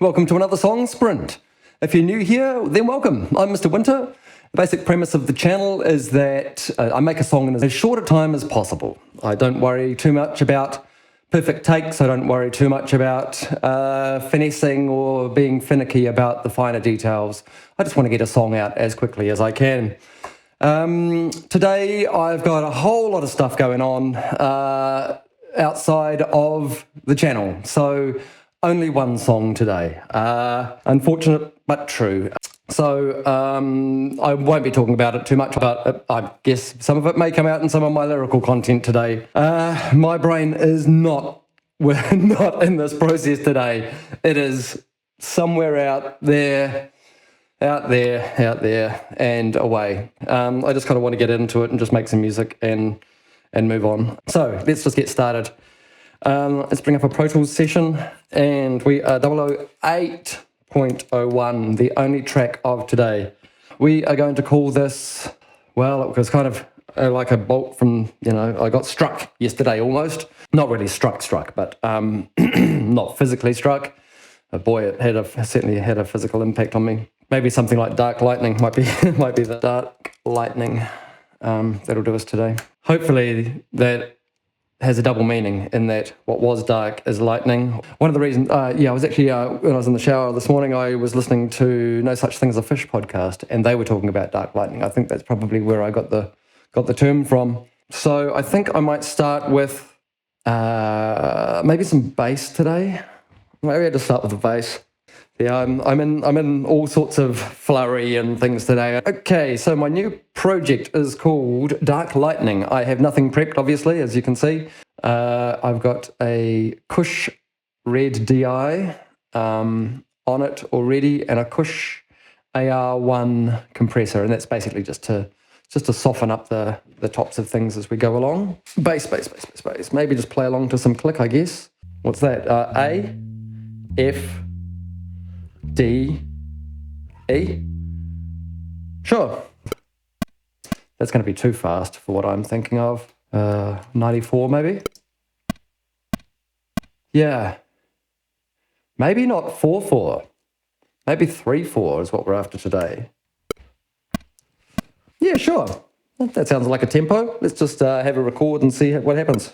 Welcome to another song sprint. If you're new here, then welcome. I'm MrWinter. The basic premise of the channel is that I make a song in as short a time as possible. I don't worry too much about perfect takes. I don't worry too much about finessing or being finicky about the finer details. I just want to get a song out as quickly as I can. Today I've got a whole lot of stuff going on outside of the channel. So only one song today. Unfortunate but true. So I won't be talking about it too much, but I guess some of it may come out in some of my lyrical content today. My brain is we're not in this process today. It is somewhere out there, and away. I just kind of want to get into it and just make some music and move on. So let's just get started. Let's bring up a Pro Tools session, and we are 008.01, the only track of today. We are going to call this, well, it was kind of like a bolt from, I got struck yesterday almost. Not really struck, but not physically struck. Boy, it certainly had a physical impact on me. Maybe something like dark lightning might be the dark lightning that'll do us today. Hopefully that has a double meaning in that what was dark is lightning. One of the reasons, I was actually, when I was in the shower this morning, I was listening to No Such Thing as a Fish podcast, and they were talking about dark lightning. I think that's probably where I got the term from. So I think I might start with maybe some bass today. Maybe I'll just start with the bass. Yeah, I'm in all sorts of flurry and things today. Okay, so my new project is called Dark Lightning. I have nothing prepped, obviously, as you can see. I've got a Kush Red DI on it already, and a Kush AR1 compressor, and that's basically just to soften up the tops of things as we go along. Bass. Maybe just play along to some click, I guess. What's that? A, F, D, E. Sure. That's going to be too fast for what I'm thinking of. 94 maybe? Yeah. Maybe not 4/4. Maybe 3/4 is what we're after today. Yeah, sure. That sounds like a tempo. Let's just have a record and see what happens.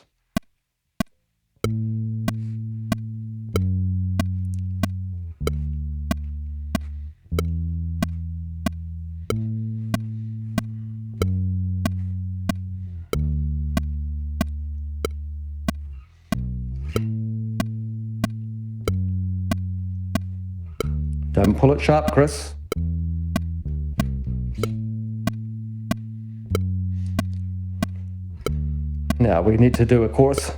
Don't pull it sharp, Chris. Now we need to do a chorus.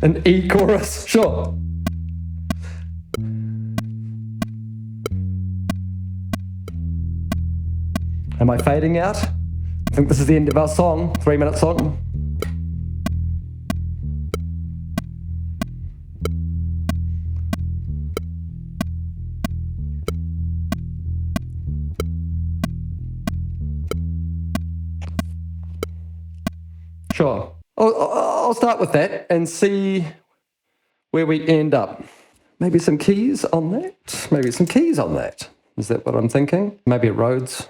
An E chorus, sure. Am I fading out? I think this is the end of our song, 3-minute song. Sure. I'll start with that and see where we end up. Maybe some keys on that? Is that what I'm thinking? Maybe a Rhodes.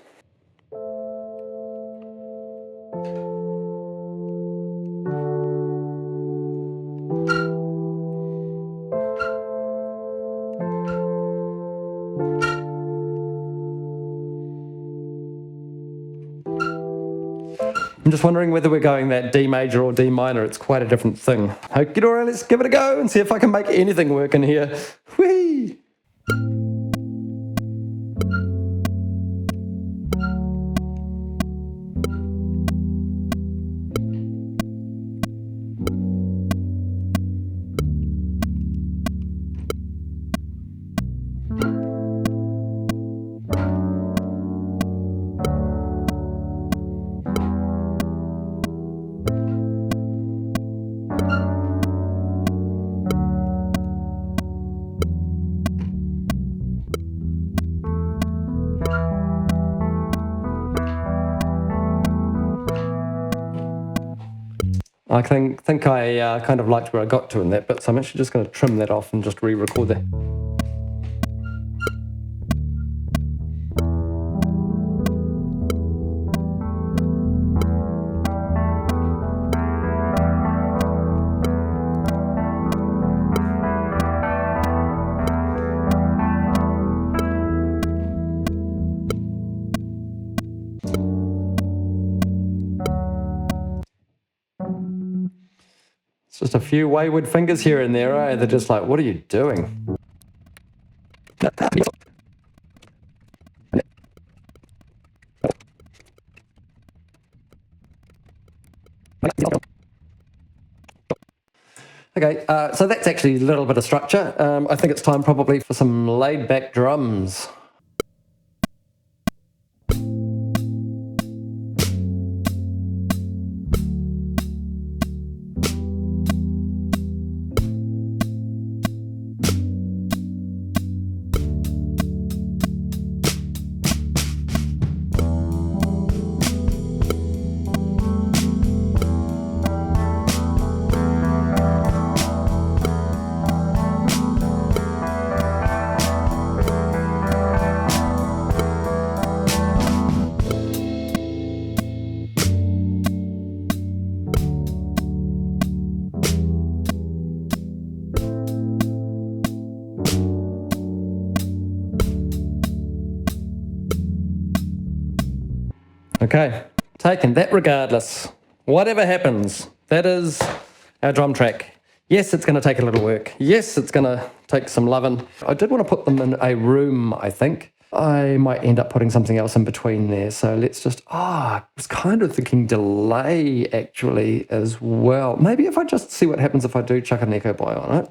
I'm just wondering whether we're going that D major or D minor. It's quite a different thing. Okey-dory, let's give it a go and see if I can make anything work in here. Whee! I think I kind of liked where I got to in that bit, so I'm actually just going to trim that off and just re-record that. It's just a few wayward fingers here and there, eh? They're just like, what are you doing? Okay, so that's actually a little bit of structure. I think it's time probably for some laid-back drums. Okay, taken that regardless. Whatever happens, that is our drum track. Yes, it's going to take a little work. Yes, it's going to take some loving. I did want to put them in a room, I think. I might end up putting something else in between there. So let's just, I was kind of thinking delay actually as well. Maybe if I just see what happens if I do chuck an echo buy on it.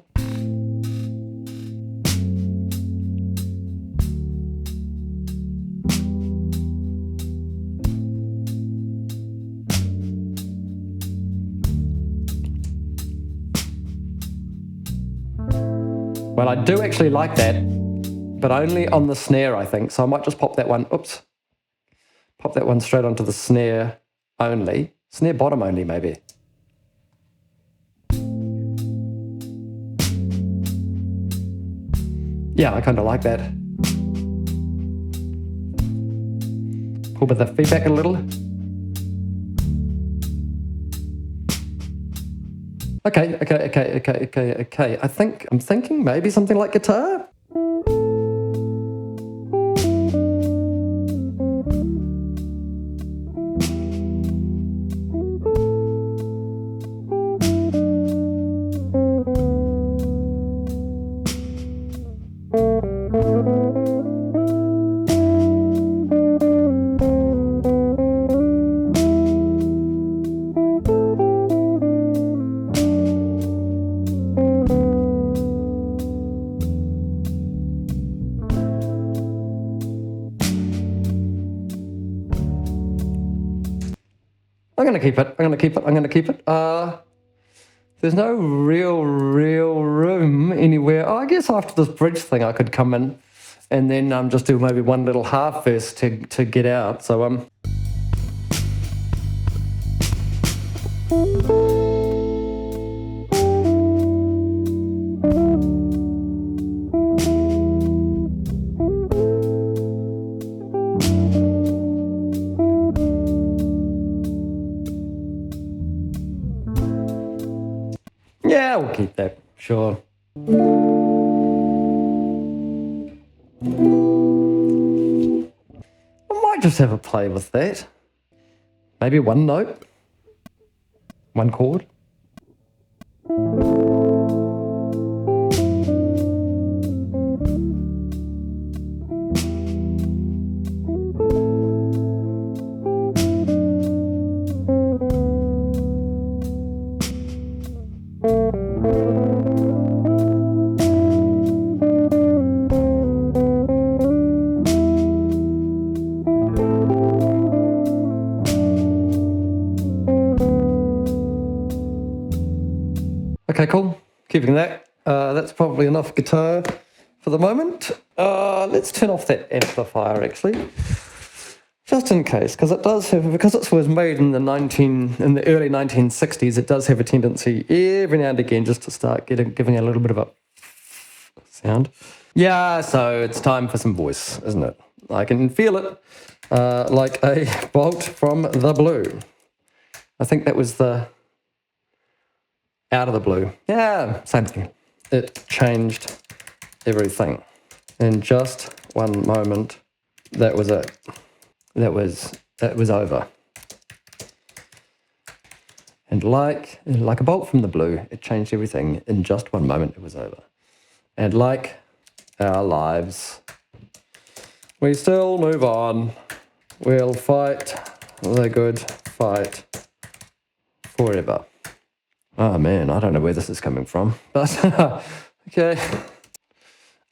Well, I do actually like that, but only on the snare, I think. So I might just pop that one, pop that one straight onto the snare only. Snare bottom only, maybe. Yeah, I kind of like that. Pull with the feedback a little. Okay. I'm thinking maybe something like guitar. I'm going to keep it. There's no real room anywhere. I guess after this bridge thing, I could come in and then just do maybe one little half verse to get out. So yeah, we'll keep that, sure. I might just have a play with that. Maybe one note, one chord. Okay, cool. Keeping that. That's probably enough guitar for the moment. Let's turn off that amplifier, actually. just in case, because it does have, because it was made in the early 1960s, it does have a tendency every now and again just to start giving a little bit of a sound. Yeah, so it's time for some voice, isn't it? I can feel it like a bolt from the blue. I think that was the out of the blue. Yeah, same thing. It changed everything. In just one moment, that was it. That was over. And like a bolt from the blue, it changed everything. In just one moment, it was over. And like our lives, we still move on. We'll fight the good fight forever. Oh man, I don't know where this is coming from, but okay.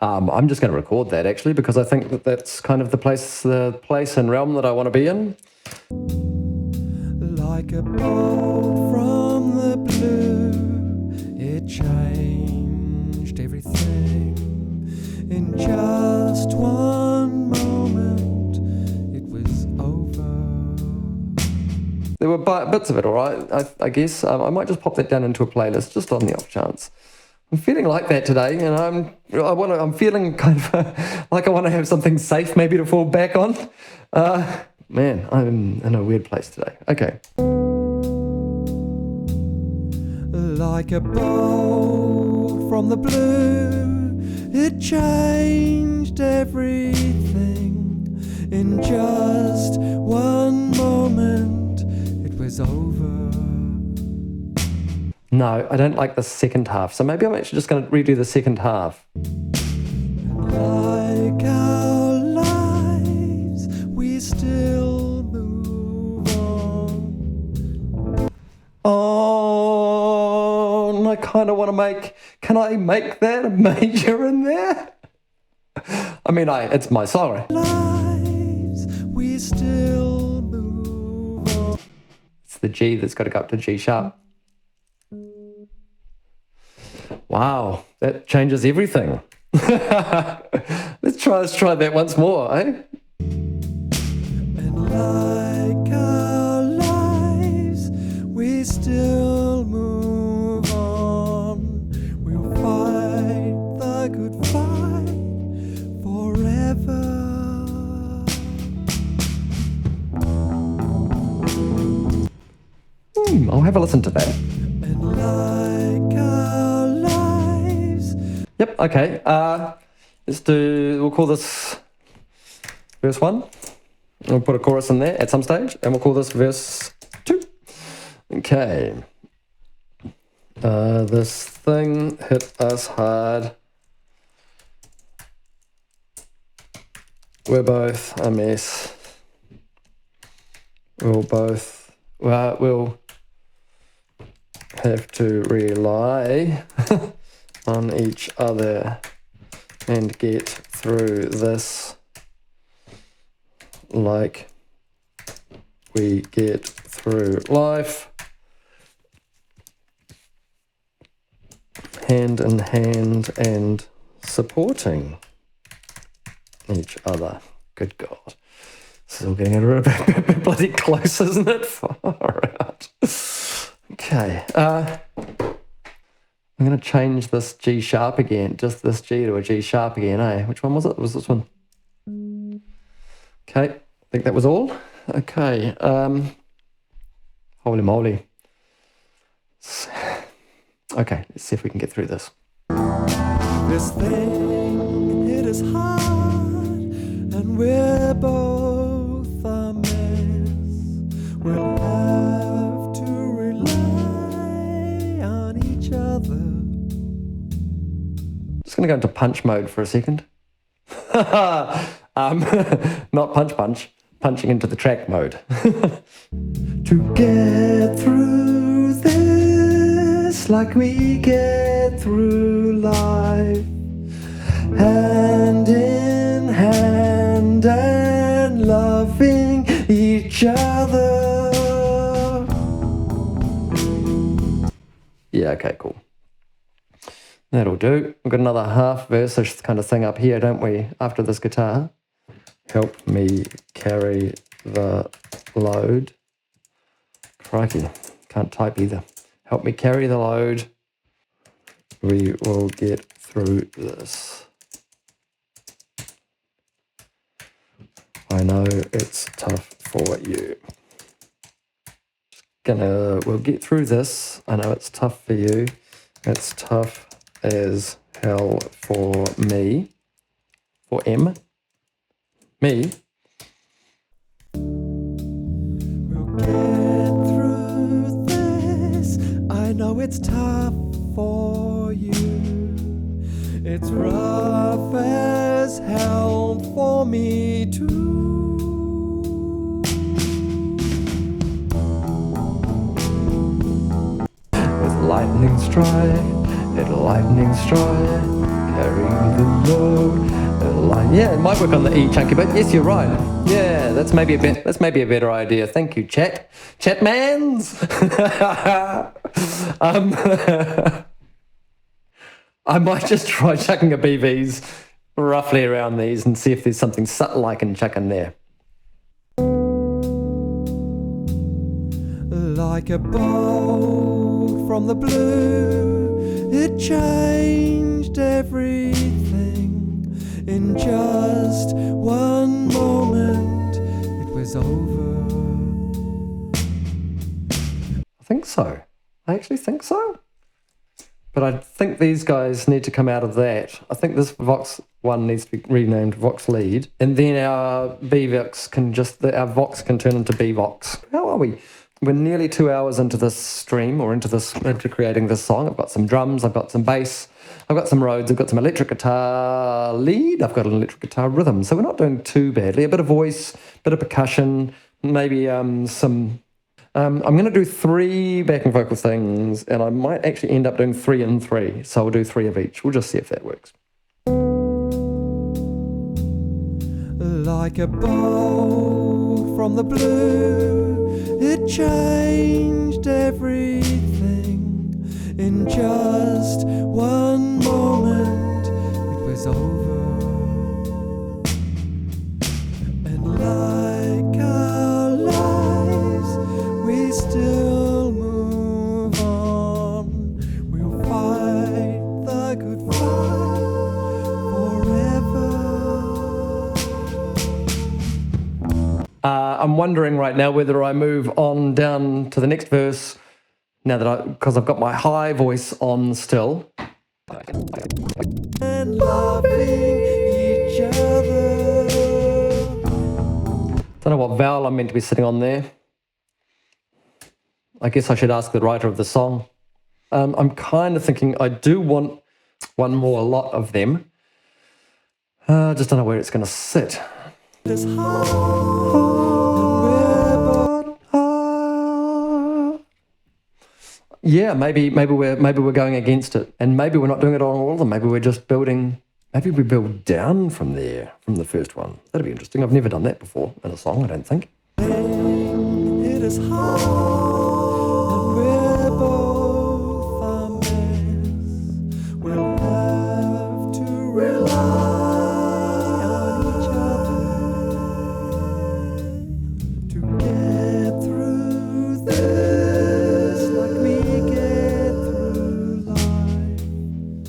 I'm just going to record that actually because I think that that's kind of the place and realm that I want to be in. Like a bolt from the blue, it changed everything. In just one moment, it was over. There were bits of it, all right, I guess. I might just pop that down into a playlist just on the off chance. I'm feeling like that today, and I'm feeling kind of like I want to have something safe maybe to fall back on. Man, I'm in a weird place today. Okay. Like a bolt from the blue, it changed everything. In just one moment, it was over. No, I don't like the second half, so maybe I'm actually just going to redo the second half. Like our lives, we still move on. Oh, and I kind of want to can I make that a major in there? I mean, it's my song. Lives, we still move on. It's the G that's got to go up to G sharp. Wow, that changes everything. Let's try that once more, eh? And like our lives, we still move on. We'll fight the good fight forever. I'll have a listen to that. And like our lives. Yep, okay. We'll call this verse 1. We'll put a chorus in there at some stage, and we'll call this verse 2. Okay. This thing hit us hard. We're both a mess. We'll have to rely on each other and get through this like we get through life, hand in hand and supporting each other. Good God. This is all getting a little bit bloody close, isn't it? Far out. Okay. I'm going to change this G sharp again, just this G to a G sharp again, eh? Which one was it? It was this one. Okay, I think that was all. Okay, holy moly. Okay, let's see if we can get through this. This thing, it is hard, and we're both a mess. We'll have to rely on each other. Just going to go into punch mode for a second. Not punch, punching into the track mode. To get through this like we get through life, hand in hand and loving each other. Yeah, okay, cool. That'll do. We've got another half verse kind of thing up here, don't we, after this guitar. Help me carry the load. Crikey, can't type either. Help me carry the load. We will get through this. I know it's tough for you. We'll get through this. I know it's tough for you. It's tough as hell for me. For M. Me. We'll get through this. I know it's tough for you. It's rough as hell for me too. Lightning strike, lightning strike, carrying the load. Yeah, it might work on the E chunky bit. Yes, you're right. Yeah, that's maybe a better idea. Thank you, Chatmans. I might just try chucking a BVs roughly around these and see if there's something subtle I can chuck in there. Like a bolt from the blue, it changed everything. In just one moment, it was over. I think so. I actually think so. But I think these guys need to come out of that. I think this Vox one needs to be renamed Vox Lead. And then our VVox our Vox can turn into BVox. How are we? We're nearly 2 hours into this stream, or into creating this song. I've got some drums, I've got some bass, I've got some Rhodes, I've got some electric guitar lead, I've got an electric guitar rhythm. So we're not doing too badly. A bit of voice, a bit of percussion, maybe some... I'm going to do 3 backing vocal things, and I might actually end up doing 3 and 3. So I'll do 3 of each. We'll just see if that works. Like a bolt from the blue, it changed everything. In just one moment, it was over. And like our lives, we still move on. We'll fight the good fight forever. I'm wondering right now whether I move on down to the next verse now because I've got my high voice on still. And loving each other. Don't know what vowel I'm meant to be sitting on there. I guess I should ask the writer of the song. I'm kind of thinking I do want one more lot of them. Just don't know where it's going to sit. This heart. Yeah, maybe we're going against it, and maybe we're not doing it on all of them. Maybe we're just building. Maybe we build down from there, from the first one. That'd be interesting. I've never done that before in a song, I don't think. It is hard, and we're both a mess. We'll have to rely on each other to get through this, like we get through life.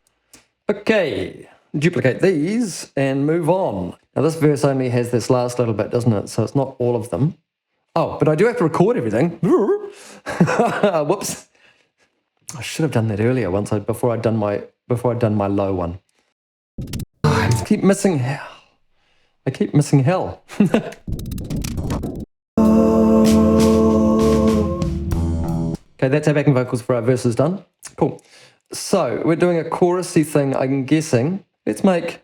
Okay, duplicate these and move on. Now this verse only has this last little bit, doesn't it? So it's not all of them. Oh, but I do have to record everything. Whoops. I should have done that earlier before I'd done my low one. I keep missing hell. Okay, that's our backing vocals for our verses done. Cool. So we're doing a chorusy thing, I'm guessing. Let's make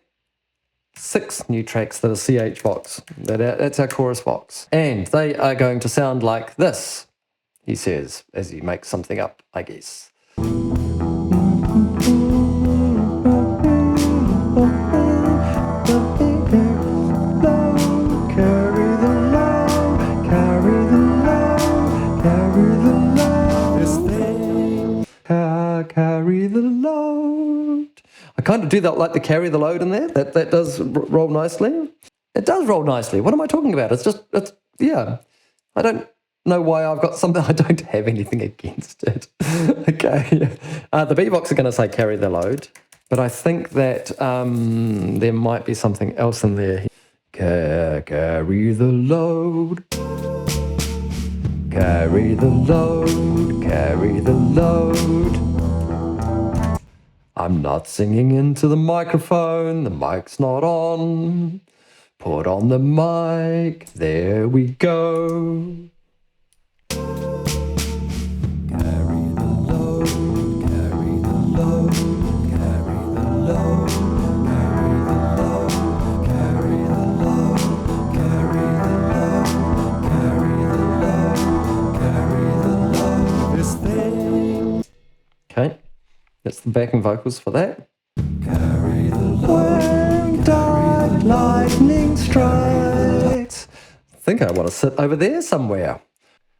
6 new tracks that are CH Vox. That's our chorus Vox. And they are going to sound like this, he says, as he makes something up, I guess. Carry the load. I kind of do that, like the carry the load in there. That does roll nicely. It does roll nicely. What am I talking about? It's yeah, I don't know why I've got something. I don't have anything against it. Okay. The beatbox are going to say carry the load, but I think that there might be something else in there. Carry the load. Carry the load. Carry the load. I'm not singing into the microphone. The mic's not on. Put on the mic. There we go. Okay, that's the backing vocals for that. Carry the load, when dark lightning strikes. I think I want to sit over there somewhere.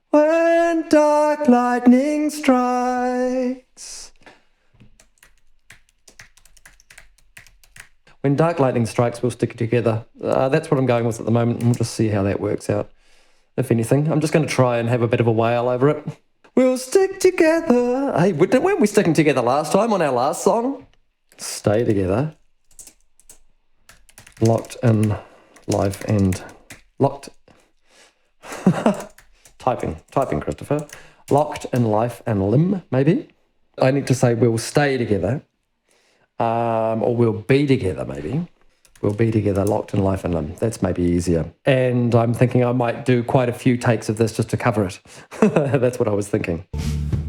When dark lightning strikes. When dark lightning strikes, we'll stick it together. That's what I'm going with at the moment, and we'll just see how that works out. If anything, I'm just going to try and have a bit of a wail over it. We'll stick together. Hey, weren't we sticking together last time on our last song? Stay together. Locked in life and locked. typing, Christopher. Locked in life and limb, maybe. I need to say we'll stay together, or we'll be together, maybe. We'll be together, locked in life and limb. That's maybe easier. And I'm thinking I might do quite a few takes of this just to cover it. That's what I was thinking.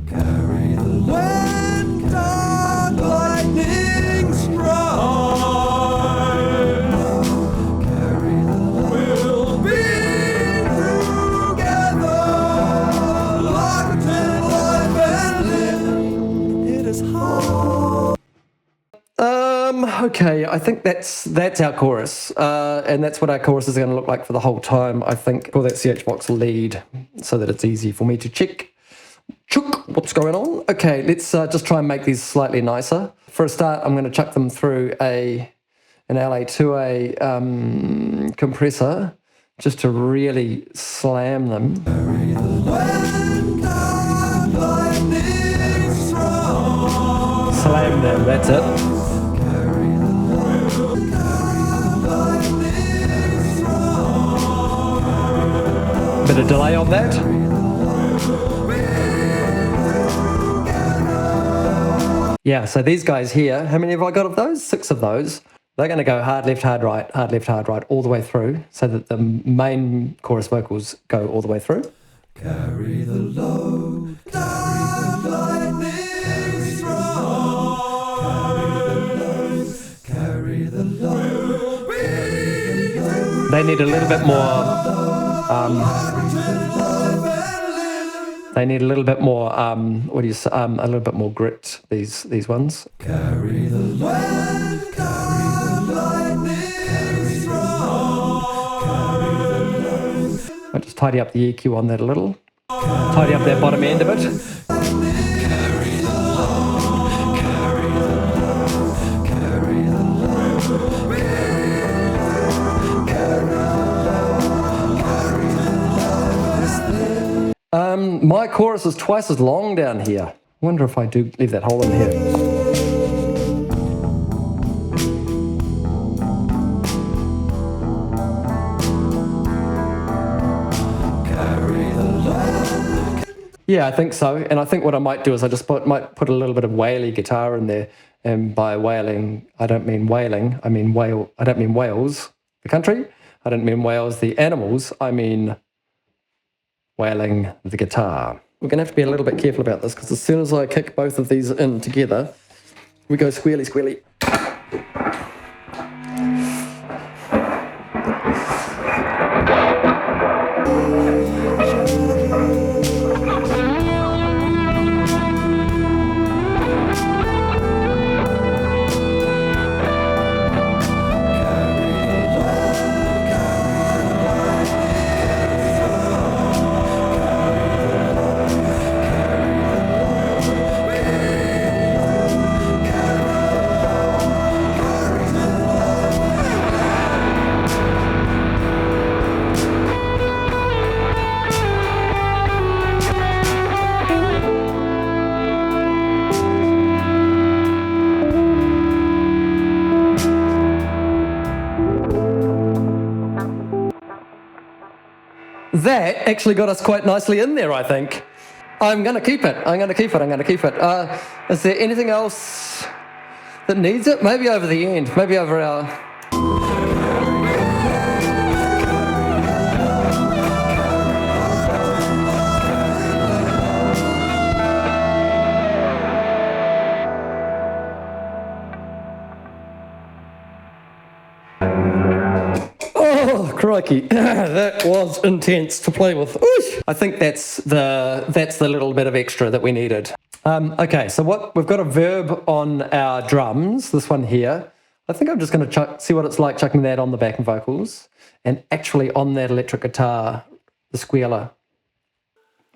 Carry the when dark lightning strikes. Carry the we'll be together, locked in life and limb. It is hard. Okay, I think that's our chorus, and that's what our chorus is going to look like for the whole time. I think call that CH box lead so that it's easy for me to check what's going on. Okay, let's just try and make these slightly nicer. For a start, I'm going to chuck them through an LA2A compressor just to really slam them. Slam them, that's it. Bit of delay on that. Yeah, so these guys here, how many have I got of those? 6 of those. They're going to go hard left, hard right, hard left, hard right, all the way through, so that the main chorus vocals go all the way through. Carry the load, carry the lightning strong. Carry the load, they need a little bit more. They need a little bit more. What do you say? A little bit more grit. These ones. Carry the load, carry the lightning strong. I'll just tidy up the EQ on that a little. Tidy up that bottom end of it. My chorus is twice as long down here. I wonder if I do leave that hole in here. Yeah, I think so. And I think what I might do is I just might put a little bit of waily guitar in there. And by wailing, I don't mean wailing. I mean whale. I don't mean Wales, the country. I don't mean Wales, the animals. I mean wailing the guitar. We're going to have to be a little bit careful about this because as soon as I kick both of these in together, we go squealy, squealy. that actually got us quite nicely in there, I think. I'm going to keep it. Is there anything else that needs it? Maybe over the end. Maybe over our... Oh, crikey. That was intense to play with. Oosh. I think that's the little bit of extra that we needed. Okay, so we've got a verb on our drums, this one here. I think I'm just going to see what it's like chucking that on the backing vocals and actually on that electric guitar, the squealer.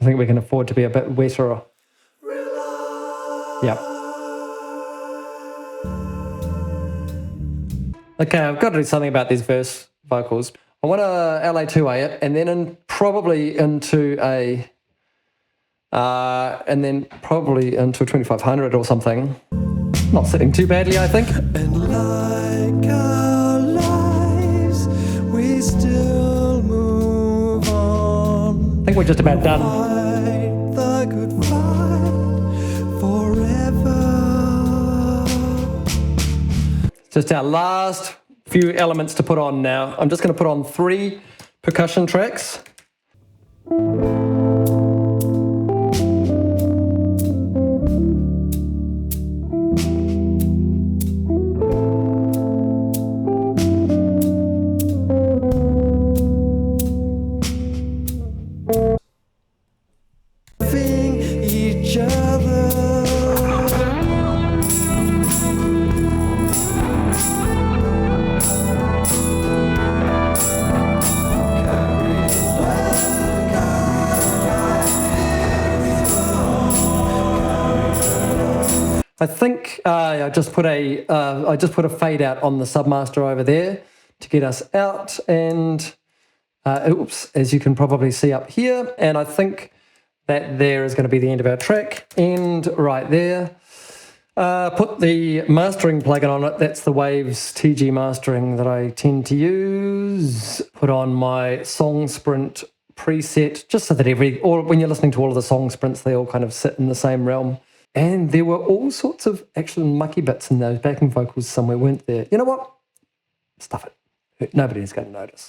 I think we can afford to be a bit wetter. Yeah. Okay, I've got to do something about these verse vocals. I want to LA2A it, and then probably into a 2500 or something. Not sitting too badly, I think. And like our lives, we still move on. I think we're just about done. Fight the good fight forever. Just our last few elements to put on now. I'm just going to put on 3 percussion tracks. Each other. I think I just put a fade out on the Submaster over there to get us out, and oops, as you can probably see up here, and I think that there is going to be the end of our track, end right there. Put the mastering plugin on it. That's the Waves TG mastering that I tend to use. Put on my song sprint preset, just so that when you're listening to all of the song sprints, they all kind of sit in the same realm. And there were all sorts of actual mucky bits in those backing vocals somewhere, weren't there? You know what? Stuff it. Nobody's going to notice.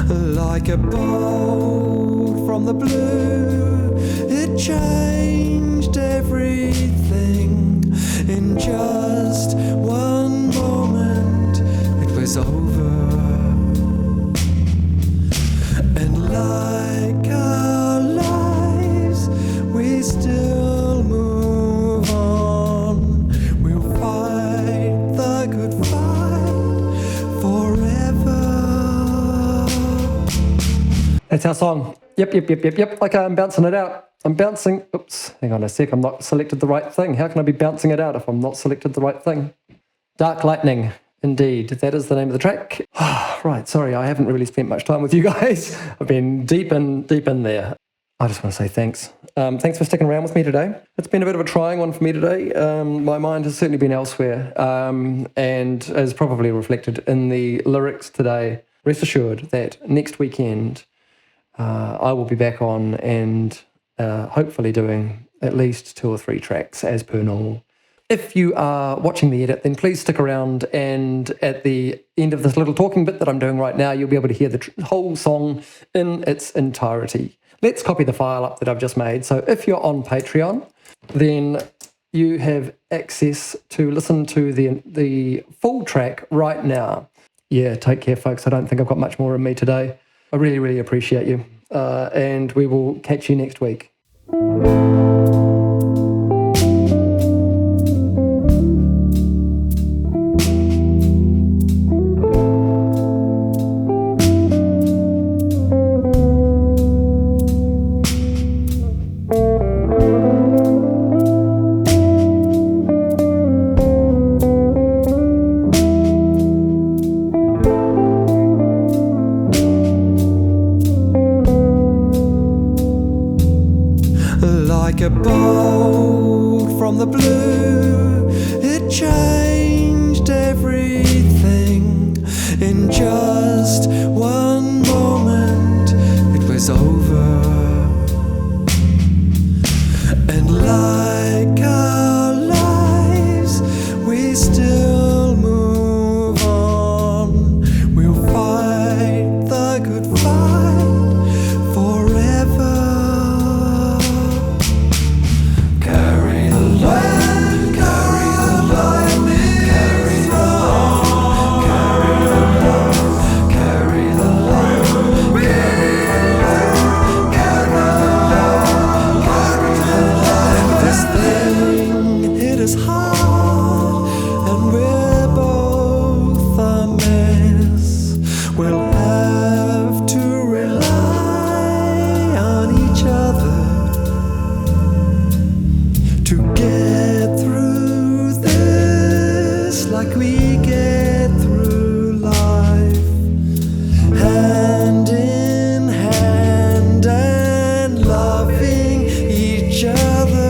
Like a bolt from the blue, it changed everything. In just one moment, it was over. And like our lives, we still move on. We'll fight the good fight forever. That's our song. Yep. Okay, I'm bouncing it out. I'm bouncing. Oops, hang on a sec. I'm not selected the right thing. How can I be bouncing it out if I'm not selected the right thing? Dark Lightning, indeed. That is the name of the track. Right, sorry, I haven't really spent much time with you guys. I've been deep in there. I just want to say thanks. Thanks for sticking around with me today. It's been a bit of a trying one for me today. My mind has certainly been elsewhere, and as probably reflected in the lyrics today. Rest assured that next weekend I will be back on and hopefully doing at least 2 or 3 tracks as per normal. If you are watching the edit, then please stick around, and at the end of this little talking bit that I'm doing right now, you'll be able to hear the whole song in its entirety. Let's copy the file up that I've just made. So if you're on Patreon, then you have access to listen to the full track right now. Yeah, take care, folks. I don't think I've got much more in me today. I really, really appreciate you. And we will catch you next week. Like a bolt from the blue, it changed everything. In just one moment, is hard, and we're both a mess. We'll have to rely on each other to get through this, like we get through life, hand in hand and loving each other.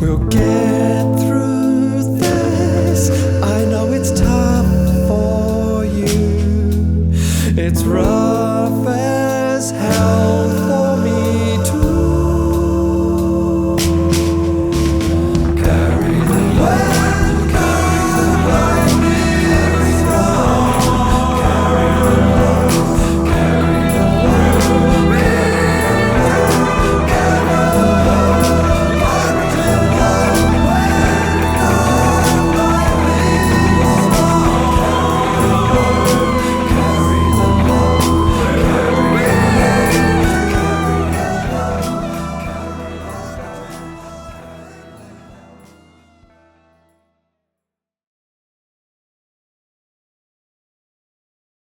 We'll get through this. I know it's tough for you. It's rough.